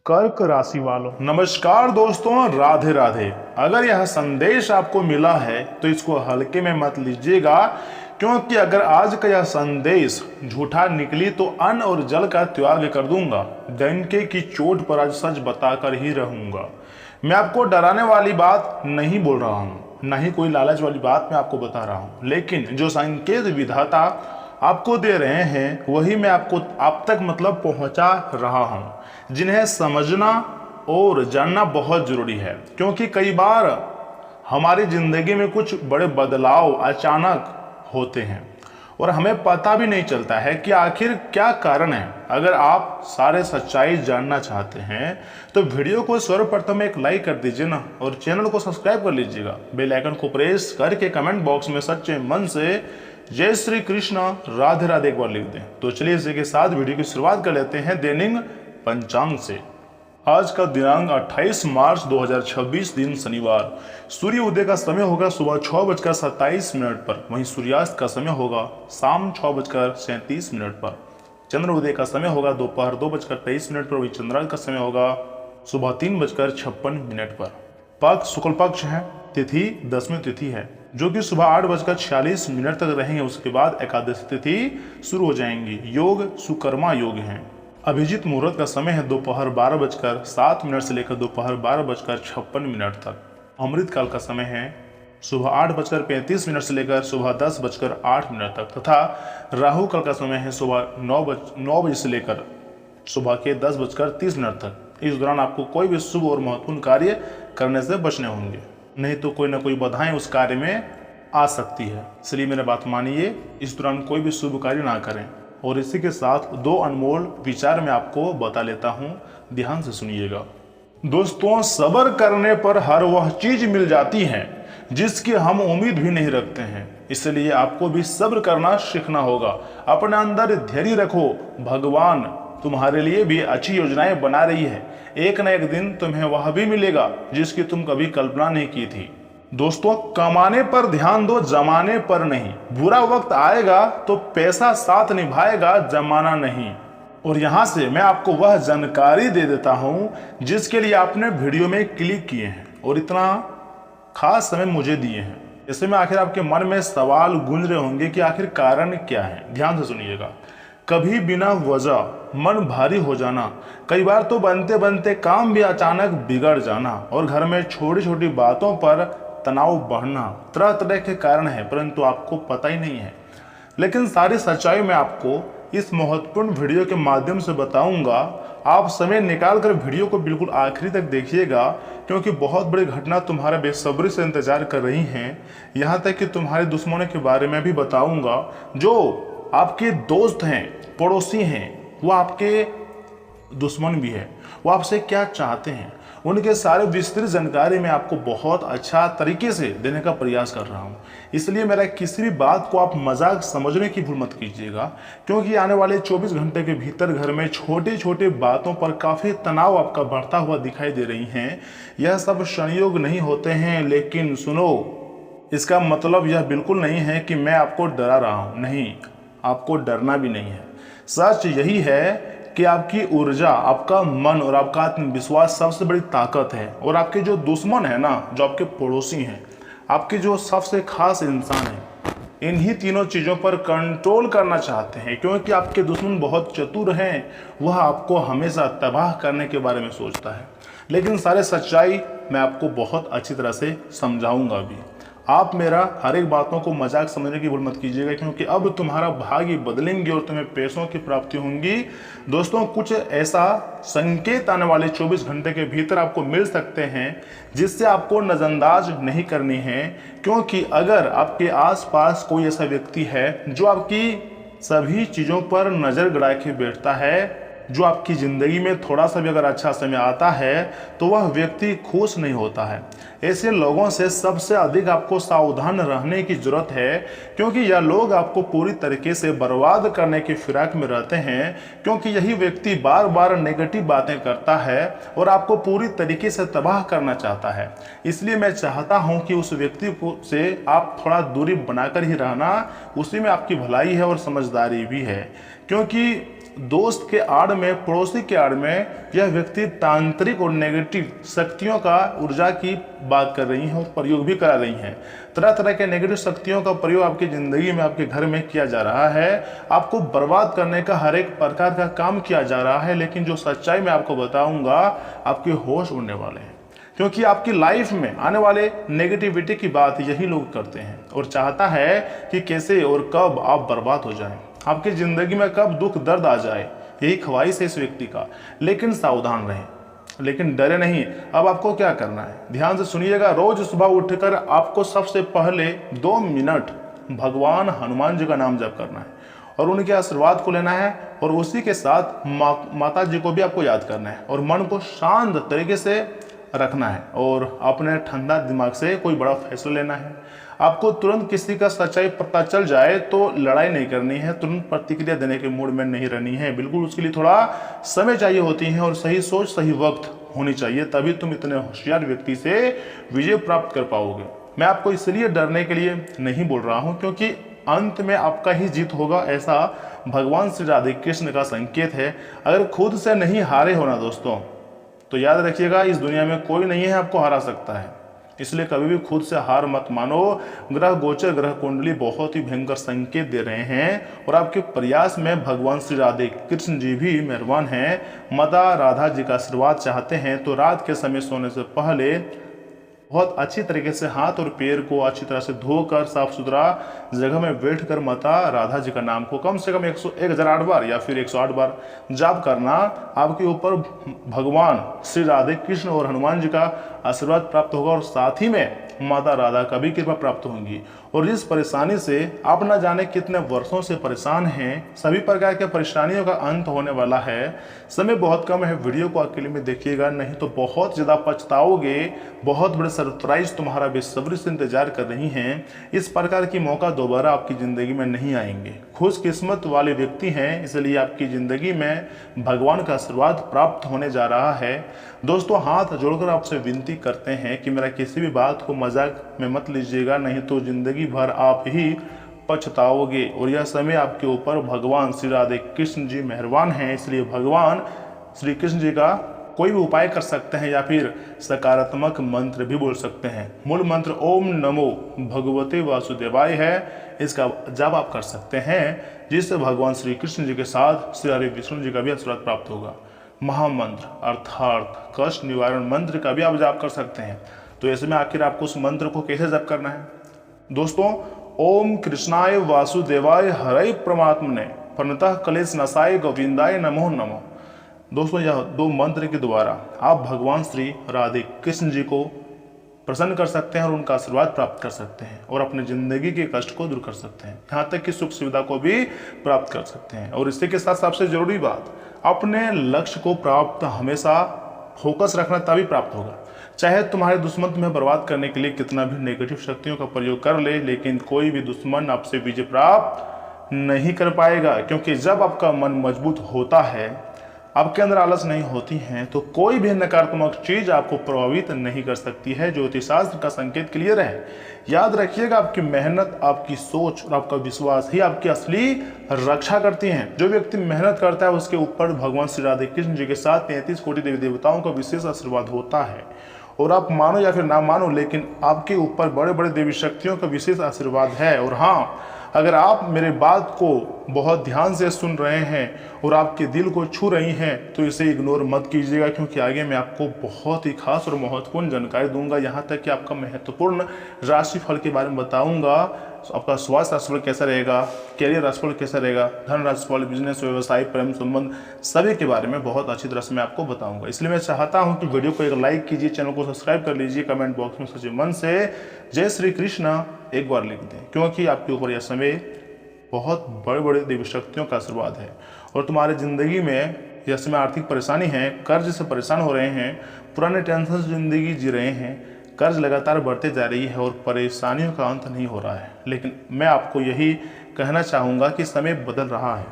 कर्क राशि वालों, नमस्कार दोस्तों, राधे राधे। अगर यह संदेश आपको मिला है तो इसको हल्के में मत लीजिएगा, क्योंकि अगर आज का यह संदेश झूठा निकली तो अन्न और जल का त्याग कर दूंगा। डंके की चोट पर आज सच बताकर ही रहूंगा। मैं आपको डराने वाली बात नहीं बोल रहा हूँ, न ही कोई लालच वाली बात मैं आपको बता रहा हूँ, लेकिन जो संकेत विधाता आपको दे रहे हैं वही मैं आपको आप तक पहुंचा रहा हूं, जिन्हें समझना और जानना बहुत जरूरी है। क्योंकि कई बार हमारी जिंदगी में कुछ बड़े बदलाव अचानक होते हैं और हमें पता भी नहीं चलता है कि आखिर क्या कारण है। अगर आप सारे सच्चाई जानना चाहते हैं तो वीडियो को सर्वप्रथम एक लाइक कर दीजिए ना, और चैनल को सब्सक्राइब कर लीजिएगा। बेल आइकन को प्रेस करके कमेंट बॉक्स में सच्चे मन से जय श्री कृष्ण राधे राधे एक बार लिख दें। तो चलिए इसी के साथ वीडियो की शुरुआत कर लेते हैं दैनिक पंचांग से। आज का दिनांक 28 मार्च 2026 दिन शनिवार। सूर्य उदय का समय होगा सुबह 6:27 पर, वहीं सूर्यास्त का समय होगा शाम 6:37 पर। चंद्र उदय का समय होगा दोपहर 2:23 पर, वहीं चंद्रास्त का समय होगा सुबह 3:56 पर। पक्ष शुक्ल पक्ष है, तिथि दसवीं तिथि है जो कि सुबह 8:46 तक रहेंगे। उसके बाद एकादशी तिथि शुरू हो जाएंगी। योग सुकर्मा योग है। अभिजीत मुहूर्त का समय है दोपहर 12:07 से लेकर दोपहर 12:56 तक। अमृत काल का समय है सुबह 8:35 से लेकर सुबह 10:08 तक, तथा राहु काल का समय है सुबह 9 बजे से लेकर सुबह के 10:30 तक। इस दौरान आपको कोई भी शुभ और महत्वपूर्ण कार्य करने से बचने होंगे, नहीं तो कोई ना कोई बाधाएं उस कार्य में आ सकती है। इसलिए मेरा बात मानिए, इस दौरान कोई भी शुभ कार्य ना करें। और इसी के साथ दो अनमोल विचार मैं आपको बता लेता हूं, ध्यान से सुनिएगा। दोस्तों, सब्र करने पर हर वह चीज मिल जाती है जिसकी हम उम्मीद भी नहीं रखते हैं। इसलिए आपको भी सब्र करना सीखना होगा। अपने अंदर धैर्य रखो, भगवान तुम्हारे लिए भी अच्छी योजनाएं बना रही है। एक न एक दिन तुम्हें वह भी मिलेगा जिसकी तुम कभी कल्पना नहीं की थी। दोस्तों, कमाने पर ध्यान दो, जमाने पर नहीं। बुरा वक्त आएगा तो पैसा साथ निभाएगा, जमाना नहीं। और यहाँ से मैं आपको वह जानकारी दे देता हूँ जिसके लिए आपने वीडियो में क्लिक किए हैं और इतना खास समय मुझे दिए हैं। ऐसे में आखिर आपके मन में सवाल गूंज रहे होंगे कि आखिर कारण क्या है। ध्यान से सुनिएगा। कभी बिना वजह मन भारी हो जाना, कई बार तो बनते बनते काम भी अचानक बिगड़ जाना, और घर में छोटी छोटी बातों पर तनाव बढ़ना तरह तरह के कारण है, परंतु आपको पता ही नहीं है। लेकिन सारी सच्चाई मैं आपको इस महत्वपूर्ण वीडियो के माध्यम से बताऊंगा। आप समय निकाल कर वीडियो को बिल्कुल आखिरी तक देखिएगा, क्योंकि बहुत बड़ी घटना तुम्हारा बेसब्री से इंतजार कर रही हैं। यहाँ तक कि तुम्हारे दुश्मनों के बारे में भी बताऊंगा, जो आपके दोस्त हैं, पड़ोसी हैं, वो आपके दुश्मन भी है। वो आपसे क्या चाहते हैं, उनके सारे विस्तृत जानकारी मैं आपको बहुत अच्छा तरीके से देने का प्रयास कर रहा हूं। इसलिए मेरा किसी भी बात को आप मजाक समझने की भूल मत कीजिएगा, क्योंकि आने वाले 24 घंटे के भीतर घर में छोटे छोटे बातों पर काफ़ी तनाव आपका बढ़ता हुआ दिखाई दे रही हैं। यह सब संयोग नहीं होते हैं, लेकिन सुनो, इसका मतलब यह बिल्कुल नहीं है कि मैं आपको डरा रहा हूँ। नहीं, आपको डरना भी नहीं है। सच यही है कि आपकी ऊर्जा, आपका मन और आपका आत्मविश्वास सबसे बड़ी ताकत है। और आपके जो दुश्मन है ना, जो आपके पड़ोसी हैं, आपके जो सबसे खास इंसान हैं, इन्हीं तीनों चीज़ों पर कंट्रोल करना चाहते हैं, क्योंकि आपके दुश्मन बहुत चतुर हैं। वह आपको हमेशा तबाह करने के बारे में सोचता है। लेकिन सारे सच्चाई मैं आपको बहुत अच्छी तरह से समझाऊंगा भी। आप मेरा हर एक बातों को मजाक समझने की भूल मत कीजिएगा, क्योंकि अब तुम्हारा भाग्य बदलेंगे और तुम्हें पैसों की प्राप्ति होंगी। दोस्तों, कुछ ऐसा संकेत आने वाले 24 घंटे के भीतर आपको मिल सकते हैं जिससे आपको नजरअंदाज नहीं करनी है। क्योंकि अगर आपके आसपास कोई ऐसा व्यक्ति है जो आपकी सभी चीज़ों पर नज़र गड़ा के बैठता है, जो आपकी ज़िंदगी में थोड़ा सा भी अगर अच्छा समय आता है तो वह व्यक्ति खुश नहीं होता है। ऐसे लोगों से सबसे अधिक आपको सावधान रहने की जरूरत है, क्योंकि यह लोग आपको पूरी तरीके से बर्बाद करने की फिराक में रहते हैं। क्योंकि यही व्यक्ति बार बार नेगेटिव बातें करता है और आपको पूरी तरीके से तबाह करना चाहता है। इसलिए मैं चाहता हूं कि उस व्यक्ति से आप थोड़ा दूरी बनाकर ही रहना। उसी में आपकी भलाई है और समझदारी भी है। क्योंकि दोस्त के आड़ में, पड़ोसी के आड़ में यह व्यक्ति तांत्रिक और नेगेटिव शक्तियों का ऊर्जा की बात कर रही हैं और प्रयोग भी करा रही हैं। तरह तरह के नेगेटिव शक्तियों का प्रयोग आपकी ज़िंदगी में, आपके घर में किया जा रहा है। आपको बर्बाद करने का हर एक प्रकार का काम किया जा रहा है। लेकिन जो सच्चाई मैं आपको बताऊंगा, आपके होश उड़ने वाले हैं, क्योंकि आपकी लाइफ में आने वाले नेगेटिविटी की बात यही लोग करते हैं और चाहता है कि कैसे और कब आप बर्बाद हो जाएं, आपकी ज़िंदगी में कब दुख दर्द आ जाए, यही ख्वाहिश है इस व्यक्ति का। लेकिन सावधान रहें, लेकिन डरे नहीं। अब आपको क्या करना है, ध्यान से सुनिएगा। रोज सुबह उठकर आपको सबसे पहले 2 मिनट भगवान हनुमान जी का नाम जप करना है और उनके आशीर्वाद को लेना है, और उसी के साथ माता जी को भी आपको याद करना है और मन को शांत तरीके से रखना है और अपने ठंडा दिमाग से कोई बड़ा फैसला लेना है। आपको तुरंत किसी का सच्चाई पता चल जाए तो लड़ाई नहीं करनी है, तुरंत प्रतिक्रिया देने के मूड में नहीं रहनी है। बिल्कुल उसके लिए थोड़ा समय चाहिए होती है और सही सोच सही वक्त होनी चाहिए, तभी तुम इतने होशियार व्यक्ति से विजय प्राप्त कर पाओगे। मैं आपको इसलिए डरने के लिए नहीं बोल रहा हूँ, क्योंकि अंत में आपका ही जीत होगा, ऐसा भगवान श्री राधे कृष्ण का संकेत है। अगर खुद से नहीं हारे हो ना दोस्तों, तो याद रखिएगा इस दुनिया में कोई नहीं है आपको हरा सकता है। इसलिए कभी भी खुद से हार मत मानो। ग्रह गोचर, ग्रह कुंडली बहुत ही भयंकर संकेत दे रहे हैं और आपके प्रयास में भगवान श्री राधे कृष्ण जी भी मेहरबान हैं। माता राधा जी का आशीर्वाद चाहते हैं तो रात के समय सोने से पहले बहुत अच्छी तरीके से हाथ और पैर को अच्छी तरह से धोकर साफ सुथरा जगह में बैठकर माता राधा जी का नाम को कम से कम 1008 बार या फिर 108 बार जाप करना। आपके ऊपर भगवान श्री राधे कृष्ण और हनुमान जी का आशीर्वाद प्राप्त होगा और साथ ही में माता राधा का भी कृपा प्राप्त होंगी। और जिस परेशानी से आप न जाने कितने वर्षों से परेशान हैं, सभी प्रकार के परेशानियों का अंत होने वाला है। समय बहुत कम है, वीडियो को अकेले में देखिएगा, नहीं तो बहुत ज़्यादा पछताओगे। बहुत बड़े सरप्राइज तुम्हारा बेसब्री से इंतजार कर रही हैं। इस प्रकार की मौका दोबारा आपकी ज़िंदगी में नहीं आएंगे। खुशकिस्मत वाले व्यक्ति हैं, इसलिए आपकी ज़िंदगी में भगवान का आशीर्वाद प्राप्त होने जा रहा है। दोस्तों, हाथ जोड़कर आपसे विनती करते हैं कि मेरा किसी भी बात को मजाक में मत लीजिएगा, नहीं तो ज़िंदगी भर आप ही पछताओगे। और यह समय आपके ऊपर भगवान श्री राधे कृष्ण जी मेहरबान हैं, इसलिए भगवान श्री कृष्ण जी का कोई भी उपाय कर सकते हैं या फिर सकारात्मक मंत्र भी बोल सकते हैं। मूल मंत्र ओम नमो भगवते वासुदेवाय है, इसका जाप आप कर सकते हैं, जिससे भगवान श्री कृष्ण जी के साथ श्री हरि विष्णु जी का भी आशीर्वाद प्राप्त होगा। महामंत्र अर्थात कष्ट निवारण मंत्र का भी आप जाप कर सकते हैं। तो ऐसे में आखिर आपको उस मंत्र को कैसे जाप करना है दोस्तों? ओम कृष्णाय वासुदेवाय हरे परमात्मने प्रणतः कलेश नसाय गोविंदाय नमो नमो। दोस्तों, यह 2 मंत्र के द्वारा आप भगवान श्री राधे कृष्ण जी को प्रसन्न कर सकते हैं और उनका आशीर्वाद प्राप्त कर सकते हैं और अपने जिंदगी के कष्ट को दूर कर सकते हैं, यहाँ तक कि सुख सुविधा को भी प्राप्त कर सकते हैं। और इसी के साथ सबसे जरूरी बात, अपने लक्ष्य को प्राप्त हमेशा फोकस रखना, तभी प्राप्त होगा। चाहे तुम्हारे दुश्मन तुम्हें बर्बाद करने के लिए कितना भी नेगेटिव शक्तियों का प्रयोग कर ले, लेकिन कोई भी दुश्मन आपसे विजय प्राप्त नहीं कर पाएगा, क्योंकि जब आपका मन मजबूत होता है, आपके अंदर आलस नहीं होती है, तो कोई भी नकारात्मक चीज आपको प्रभावित नहीं कर सकती है। ज्योतिष शास्त्र का संकेत क्लियर है। याद रखिएगा, आपकी मेहनत, आपकी सोच और आपका विश्वास ही आपकी असली रक्षा करती हैं। जो व्यक्ति मेहनत करता है उसके ऊपर भगवान श्री राधे कृष्ण जी के साथ 33 कोटि देवी देवताओं का विशेष आशीर्वाद होता है। और आप मानो या फिर ना मानो, लेकिन आपके ऊपर बड़े बड़े देवी शक्तियों का विशेष आशीर्वाद है। और हाँ, अगर आप मेरे बात को बहुत ध्यान से सुन रहे हैं और आपके दिल को छू रही हैं, तो इसे इग्नोर मत कीजिएगा, क्योंकि आगे मैं आपको बहुत ही खास और महत्वपूर्ण जानकारी दूंगा। यहाँ तक कि आपका महत्वपूर्ण राशिफल के बारे में बताऊंगा। आपका स्वास्थ्य राशिफल कैसा रहेगा, कैरियर राशिफल कैसा रहेगा, धन राशिफल, बिजनेस, व्यवसाय, प्रेम संबंध, सभी के बारे में बहुत अच्छी तरह से मैं आपको बताऊंगा। इसलिए मैं चाहता हूं कि वीडियो को एक लाइक कीजिए, चैनल को सब्सक्राइब कर लीजिए, कमेंट बॉक्स में सच्चे मन से जय श्री कृष्ण एक बार लिख दें, क्योंकि आपके ऊपर यह समय बहुत बड़े बड़े देवी शक्तियों का आशीर्वाद है। और तुम्हारे जिंदगी में यह समय आर्थिक परेशानी है, कर्ज से परेशान हो रहे हैं, पुराने टेंशन से जिंदगी जी रहे हैं, कर्ज लगातार बढ़ते जा रही है और परेशानियों का अंत नहीं हो रहा है, लेकिन मैं आपको यही कहना चाहूँगा कि समय बदल रहा है।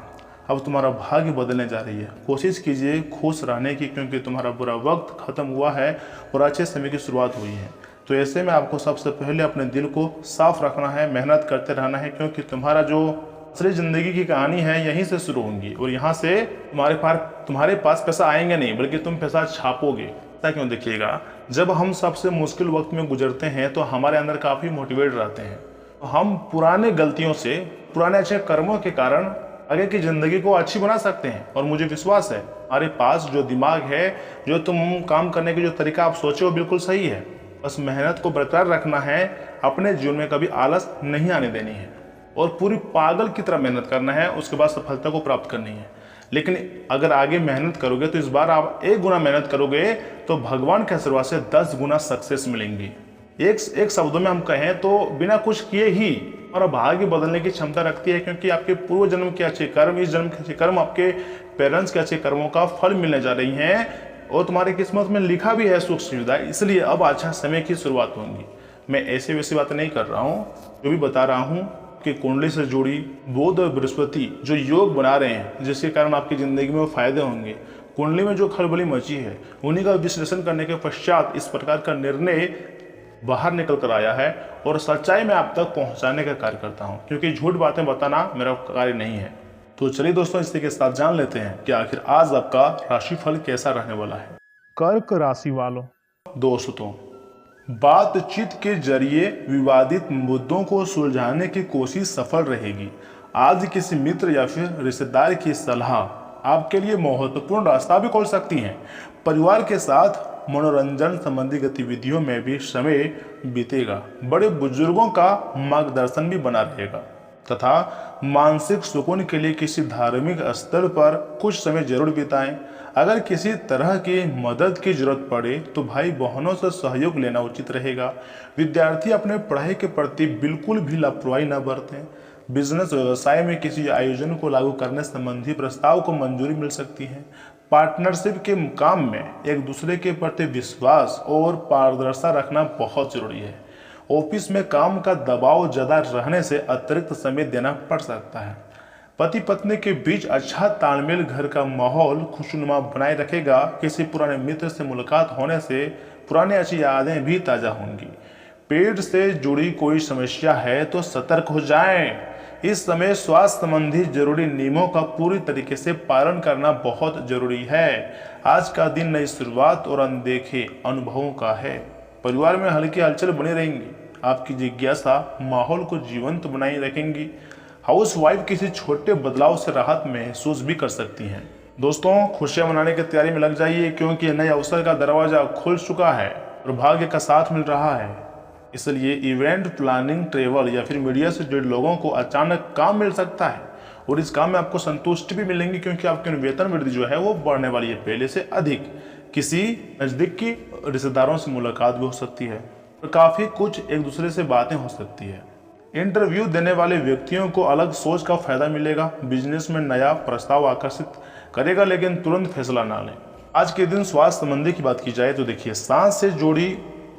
अब तुम्हारा भाग्य बदलने जा रही है। कोशिश कीजिए खुश रहने की, क्योंकि तुम्हारा बुरा वक्त खत्म हुआ है और अच्छे समय की शुरुआत हुई है। तो ऐसे में आपको सबसे पहले अपने दिल को साफ रखना है, मेहनत करते रहना है, क्योंकि तुम्हारा जो असली जिंदगी की कहानी है यहीं से शुरू होंगी और यहाँ से तुम्हारे पास पैसा आएंगे नहीं, बल्कि तुम पैसा छापोगे। ऐसा क्यों? देखिएगा, जब हम सबसे मुश्किल वक्त में गुजरते हैं तो हमारे अंदर काफ़ी मोटिवेट रहते हैं। हम पुराने गलतियों से, पुराने अच्छे कर्मों के कारण आगे की ज़िंदगी को अच्छी बना सकते हैं। और मुझे विश्वास है हमारे पास जो दिमाग है, जो तुम काम करने की जो तरीका आप सोचे वो बिल्कुल सही है। बस मेहनत को बरकरार रखना है, अपने जीवन में कभी आलस नहीं आने देनी है और पूरी पागल की तरह मेहनत करना है, उसके बाद सफलता को प्राप्त करनी है। लेकिन अगर आगे मेहनत करोगे तो इस बार आप 1 गुना मेहनत करोगे तो भगवान के आशीर्वाद से 10 गुना सक्सेस मिलेंगी। एक शब्दों में हम कहें तो बिना कुछ किए ही हमारा भाग्य बदलने की क्षमता रखती है, क्योंकि आपके पूर्व जन्म के अच्छे कर्म, इस जन्म के अच्छे कर्म, आपके पेरेंट्स के अच्छे कर्मों का फल मिलने जा रही हैं और तुम्हारी किस्मत में लिखा भी है सुख सुविधा। इसलिए अब अच्छा समय की शुरुआत होगी। मैं ऐसे वैसी बातें नहीं कर रहा हूँ, जो भी बता रहा हूँ कि कुंडली से जुड़ी बुध और बृहस्पति जो योग बना रहे हैं, जिसके कारण आपकी ज़िंदगी में वो फायदे होंगे। कुंडली में जो खलबली मची है, उन्हीं का विश्लेषण करने के पश्चात इस प्रकार का निर्णय बाहर निकल कर आया है और सच्चाई में आप तक पहुंचाने का कार्य करता हूं, क्योंकि झूठ बातें बताना मेरा कार्य नहीं है। तो चलिए दोस्तों, इसी के साथ जान लेते हैं कि आखिर आज आपका राशिफल कैसा रहने वाला है। कर्क राशि वालों, दोस्तों, बातचीत के जरिए विवादित मुद्दों को सुलझाने की कोशिश सफल रहेगी। आज किसी मित्र या फिर रिश्तेदार की सलाह आपके लिए महत्वपूर्ण रास्ता भी खोल सकती है। परिवार के साथ मनोरंजन संबंधी गतिविधियों में भी समय बीतेगा। बड़े बुजुर्गों का मार्गदर्शन भी बना रहेगा तथा मानसिक सुकून के लिए किसी धार्मिक स्थल पर कुछ समय जरूर बिताएं। अगर किसी तरह की मदद की जरूरत पड़े तो भाई बहनों से सहयोग लेना उचित रहेगा। विद्यार्थी अपने पढ़ाई के प्रति बिल्कुल भी लापरवाही न बरतें। बिजनेस व्यवसाय में किसी आयोजन को लागू करने संबंधी प्रस्ताव को मंजूरी मिल सकती है। पार्टनरशिप के काम में एक दूसरे के प्रति विश्वास और पारदर्शिता रखना बहुत जरूरी है। ऑफिस में काम का दबाव ज़्यादा रहने से अतिरिक्त समय देना पड़ सकता है। पति पत्नी के बीच अच्छा तालमेल घर का माहौल खुशनुमा बनाए रखेगा। किसी पुराने मित्र से मुलाकात होने से पुरानी अच्छी यादें भी ताज़ा होंगी। पेट से जुड़ी कोई समस्या है तो सतर्क हो जाएं। इस समय स्वास्थ्य संबंधी जरूरी नियमों का पूरी तरीके से पालन करना बहुत जरूरी है। आज का दिन नई शुरुआत और अनदेखे अनुभवों का है। परिवार में हल्की हलचल बनी रहेंगी। आपकी जिज्ञासा माहौल को जीवंत बनाए रखेंगी। हाउस वाइफ किसी छोटे बदलाव से राहत महसूस भी कर सकती हैं। दोस्तों, खुशियां मनाने की तैयारी में लग जाइए, क्योंकि नए अवसर का दरवाजा खुल चुका है और भाग्य का साथ मिल रहा है। इसलिए इवेंट प्लानिंग, ट्रेवल या फिर मीडिया से जुड़े लोगों को अचानक काम मिल सकता है और इस काम में आपको संतुष्टि भी मिलेंगी, क्योंकि आपकी वेतन वृद्धि जो है वो बढ़ने वाली है पहले से अधिक। किसी नज़दीकी रिश्तेदारों से मुलाकात भी हो सकती है और काफ़ी कुछ एक दूसरे से बातें हो सकती है। इंटरव्यू देने वाले व्यक्तियों को अलग सोच का फायदा मिलेगा। बिजनेस में नया प्रस्ताव आकर्षित करेगा, लेकिन तुरंत फैसला ना लें। आज के दिन स्वास्थ्य संबंधी की बात की जाए तो देखिए, सांस से जुड़ी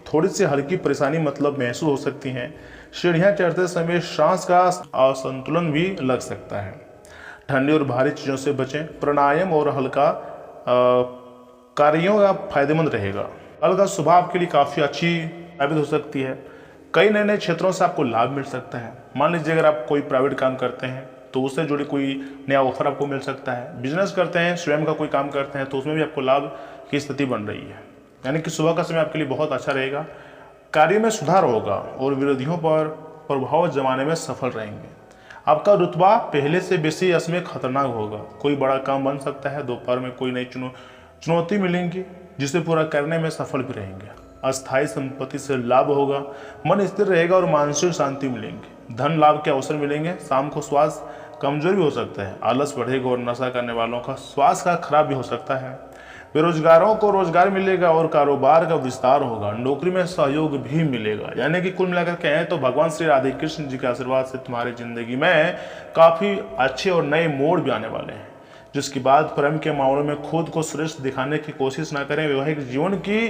थोड़ी सी हल्की परेशानी महसूस हो सकती हैं। सीढ़ियाँ चढ़ते समय सांस का असंतुलन भी लग सकता है। ठंडी और भारी चीज़ों से बचें। प्राणायाम और हल्का कार्यों का फायदेमंद रहेगा। कल का सुबह आपके लिए काफ़ी अच्छी साबित हो सकती है। कई नए नए क्षेत्रों से आपको लाभ मिल सकता है। मान लीजिए अगर आप कोई प्राइवेट काम करते हैं तो उससे जुड़ी कोई नया ऑफर आपको मिल सकता है। बिजनेस करते हैं, स्वयं का कोई काम करते हैं तो उसमें भी आपको लाभ की स्थिति बन रही है। यानी कि सुबह का समय आपके लिए बहुत अच्छा रहेगा। कार्य में सुधार होगा और विरोधियों पर प्रभाव जमाने में सफल रहेंगे। आपका रुतबा पहले से बेसी इसमें खतरनाक होगा। कोई बड़ा काम बन सकता है। दोपहर में कोई नई चुनौती मिलेंगी जिसे पूरा करने में सफल भी रहेंगे। अस्थायी संपत्ति से लाभ होगा। मन स्थिर रहेगा और मानसिक शांति मिलेंगी। धन लाभ के अवसर मिलेंगे। शाम को स्वास्थ्य कमजोर भी हो सकता है। आलस बढ़ेगा और नशा करने वालों का स्वास्थ्य का खराब भी हो सकता है। बेरोजगारों को रोजगार मिलेगा और कारोबार का विस्तार होगा। नौकरी में सहयोग भी मिलेगा। यानी कि कुल मिलाकर कहें तो भगवान श्री राधे कृष्ण जी के आशीर्वाद से तुम्हारी जिंदगी में काफ़ी अच्छे और नए मोड़ भी आने वाले हैं, जिसके बाद प्रेम के मामलों में खुद को श्रेष्ठ दिखाने की कोशिश ना करें। वैवाहिक जीवन की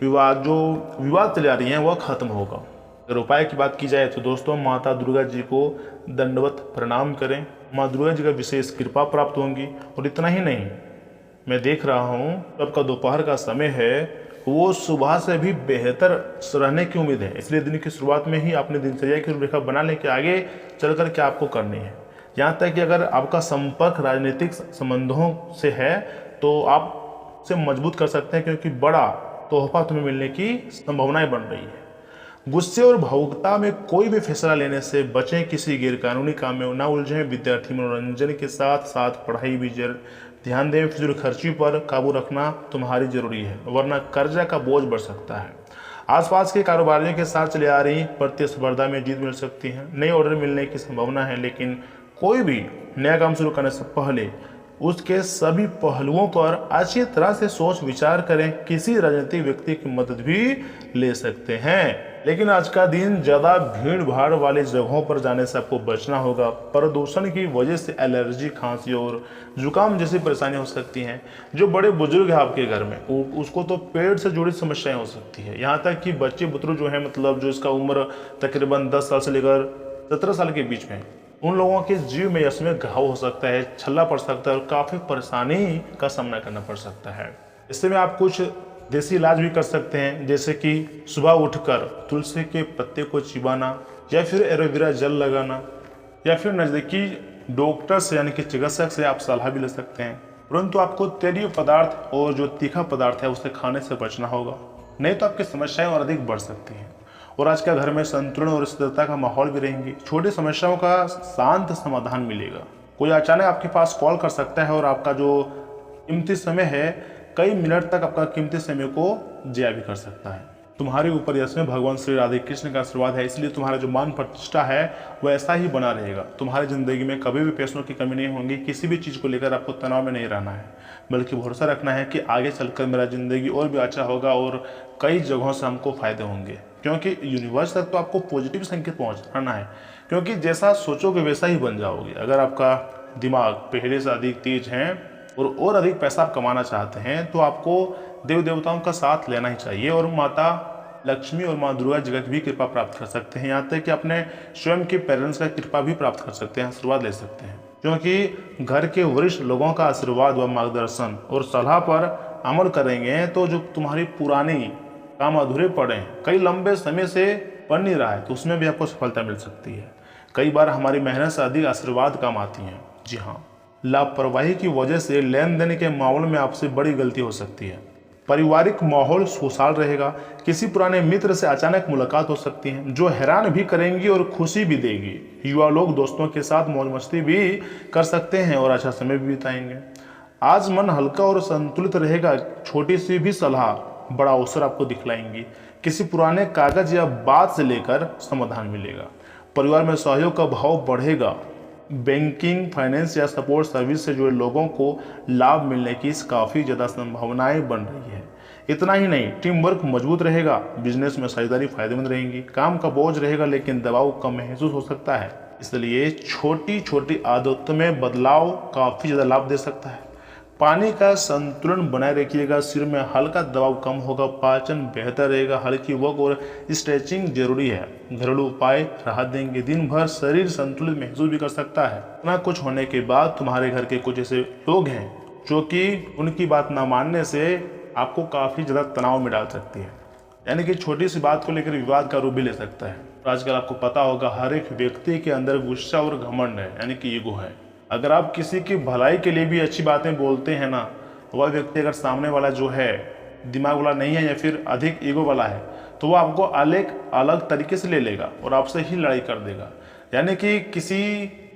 विवाद चली आ रही हैं वह खत्म होगा। अगर उपाय की बात की जाए तो दोस्तों, माता दुर्गा जी को दंडवत प्रणाम करें। माँ दुर्गा जी का विशेष कृपा प्राप्त होंगी। और इतना ही नहीं, मैं देख रहा हूँ आपका दोपहर का समय है वो सुबह से भी बेहतर रहने की उम्मीद है। इसलिए दिन की शुरुआत में ही अपने दिनचर्या की रूपरेखा बना लें कि आगे चल कर क्या आपको करनी है। यहाँ तक कि अगर आपका संपर्क राजनीतिक संबंधों से है तो आप उसे मजबूत कर सकते हैं, क्योंकि बड़ा तोहफा तुम्हें मिलने की संभावनाएं बन रही है। गुस्से और भावुकता में कोई भी फैसला लेने से बचें, किसी गैरकानूनी काम में ना उलझें। विद्यार्थी मनोरंजन के साथ साथ पढ़ाई भी ध्यान दें। फिजूल खर्ची पर काबू रखना तुम्हारी जरूरी है, वरना कर्जा का बोझ बढ़ सकता है। आसपास के कारोबारियों के साथ चले आ रही प्रतिस्पर्धा में जीत मिल सकती है। नए ऑर्डर मिलने की संभावना है, लेकिन कोई भी नया काम शुरू करने से पहले उसके सभी पहलुओं पर अच्छी तरह से सोच विचार करें। किसी राजनीतिक व्यक्ति की मदद भी ले सकते हैं, लेकिन आज का दिन ज़्यादा भीड़ भाड़ वाली जगहों पर जाने से आपको बचना होगा। प्रदूषण की वजह से एलर्जी, खांसी और जुकाम जैसी परेशानियां हो सकती हैं। जो बड़े बुजुर्ग हैं आपके घर में, उसको तो पेट से जुड़ी समस्याएं हो सकती है। यहाँ तक कि बच्चे बुतरू जो है, मतलब जो इसका उम्र तकरीबन 10 साल से लेकर 17 साल के बीच में, उन लोगों के जीव में इसमें घाव हो सकता है, छल्ला पड़ सकता है और काफ़ी परेशानी का सामना करना पड़ सकता है। इससे में आप कुछ देसी इलाज भी कर सकते हैं, जैसे कि सुबह उठकर तुलसी के पत्ते को चिबाना, या फिर एलोवेरा जेल लगाना, या फिर नज़दीकी डॉक्टर से यानी कि चिकित्सक से आप सलाह भी ले सकते हैं। परंतु आपको तेलीय पदार्थ और जो तीखा पदार्थ है उसे खाने से बचना होगा, नहीं तो आपकी समस्याएं और अधिक बढ़ सकती हैं। और आज का घर में संतुलन और स्थिरता का माहौल भी रहेंगी। छोटी समस्याओं का शांत समाधान मिलेगा। कोई अचानक आपके पास कॉल कर सकता है और आपका जो कीमती समय है, कई मिनट तक आपका कीमती समय को जिया भी कर सकता है। तुम्हारे ऊपर इसमें भगवान श्री राधे कृष्ण का आशीर्वाद है, इसलिए तुम्हारा जो मान प्रतिष्ठा है वह ऐसा ही बना रहेगा। तुम्हारी जिंदगी में कभी भी पैसों की कमी नहीं होगी। किसी भी चीज़ को लेकर आपको तनाव में नहीं रहना है, बल्कि भरोसा रखना है कि आगे चलकर मेरा जिंदगी और भी अच्छा होगा और कई जगहों से हमको फायदे होंगे। क्योंकि यूनिवर्स तक तो आपको पॉजिटिव संकेत पहुँचाना है, क्योंकि जैसा सोचोगे वैसा ही बन जाओगे। अगर आपका दिमाग पहले से अधिक तेज है और अधिक पैसा आप कमाना चाहते हैं, तो आपको देव देवताओं का साथ लेना ही चाहिए और माता लक्ष्मी और माँ दुर्गा जी की भी कृपा प्राप्त कर सकते हैं। यहाँ तक कि अपने स्वयं के पेरेंट्स का कृपा भी प्राप्त कर सकते हैं, आशीर्वाद ले सकते हैं। क्योंकि घर के वरिष्ठ लोगों का आशीर्वाद व मार्गदर्शन और सलाह पर अमल करेंगे तो जो तुम्हारी पुरानी काम अधूरे पड़े हैं, कई लंबे समय से बन नहीं रहा है, तो उसमें भी आपको सफलता मिल सकती है। कई बार हमारी मेहनत से अधिक आशीर्वाद काम आती हैं। जी हाँ, लापरवाही की वजह से लेन देन के मामले में आपसे बड़ी गलती हो सकती है। पारिवारिक माहौल खुशहाल रहेगा। किसी पुराने मित्र से अचानक मुलाकात हो सकती है, जो हैरान भी करेंगी और खुशी भी देगी। युवा लोग दोस्तों के साथ मौज मस्ती भी कर सकते हैं और अच्छा समय भी बिताएंगे। आज मन हल्का और संतुलित रहेगा। छोटी सी भी सलाह बड़ा अवसर आपको दिखलाएंगी। किसी पुराने कागज या बात से लेकर समाधान मिलेगा। परिवार में सहयोग का भाव बढ़ेगा। बैंकिंग, फाइनेंस या सपोर्ट सर्विस से जुड़े लोगों को लाभ मिलने की काफ़ी ज़्यादा संभावनाएं बन रही है। इतना ही नहीं, टीम वर्क मजबूत रहेगा। बिजनेस में साझेदारी फायदेमंद रहेंगी। काम का बोझ रहेगा, लेकिन दबाव कम महसूस हो सकता है। इसलिए छोटी छोटी आदतों में बदलाव काफ़ी ज़्यादा लाभ दे सकता है। पानी का संतुलन बनाए रखिएगा। सिर में हल्का दबाव कम होगा। पाचन बेहतर रहेगा। हल्की वॉक और स्ट्रेचिंग जरूरी है। घरेलू उपाय राहत देंगे। दिन भर शरीर संतुलित महसूस भी कर सकता है। इतना कुछ होने के बाद तुम्हारे घर के कुछ ऐसे लोग हैं जो कि उनकी बात ना मानने से आपको काफ़ी ज़्यादा तनाव में डाल सकती है, यानी कि छोटी सी बात को लेकर विवाद का रूप भी ले सकता है। आजकल आपको पता होगा हर एक व्यक्ति के अंदर गुस्सा और घमंड है, यानी कि ईगो है। अगर आप किसी की भलाई के लिए भी अच्छी बातें बोलते हैं ना, वह व्यक्ति अगर सामने वाला जो है दिमाग वाला नहीं है या फिर अधिक ईगो वाला है, तो वो आपको अलग तरीके से ले लेगा और आपसे ही लड़ाई कर देगा। यानी कि किसी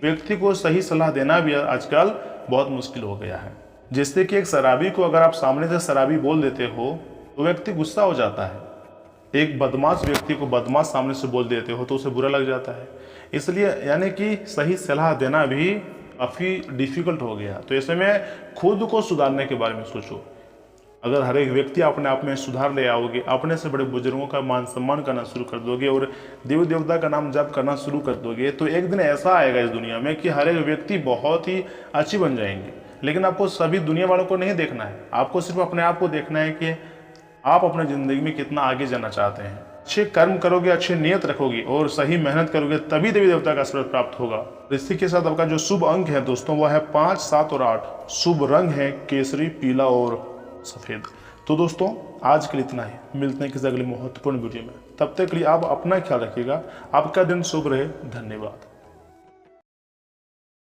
व्यक्ति को सही सलाह देना भी आजकल बहुत मुश्किल हो गया है। जिससे कि एक शराबी को अगर आप सामने से शराबी बोल देते हो तो व्यक्ति गुस्सा हो जाता है। एक बदमाश व्यक्ति को बदमाश सामने से बोल देते हो तो उसे बुरा लग जाता है। इसलिए यानी कि सही सलाह देना भी काफ़ी डिफिकल्ट हो गया। तो ऐसे में खुद को सुधारने के बारे में सोचो। अगर हर एक व्यक्ति अपने आप में सुधार ले आओगे, अपने से बड़े बुजुर्गों का मान सम्मान करना शुरू कर दोगे और देवी देवता का नाम जप करना शुरू कर दोगे, तो एक दिन ऐसा आएगा इस दुनिया में कि हर एक व्यक्ति बहुत ही अच्छी बन जाएंगे। लेकिन आपको सभी दुनिया वालों को नहीं देखना है, आपको सिर्फ अपने आप को देखना है कि आप अपने ज़िंदगी में कितना आगे जाना चाहते हैं। अच्छे कर्म करोगे, अच्छी नियत रखोगे और सही मेहनत करोगे, तभी देवी देवता का आशीर्वाद प्राप्त होगा। इसी के साथ आपका जो शुभ अंक है दोस्तों, वह है 5, 7 और 8। शुभ रंग है केसरी, पीला और सफ़ेद। तो दोस्तों आज के लिए इतना ही। मिलते हैं किसी अगले महत्वपूर्ण वीडियो में। तब तक के लिए आप अपना ख्याल रखिएगा। आपका दिन शुभ रहे। धन्यवाद।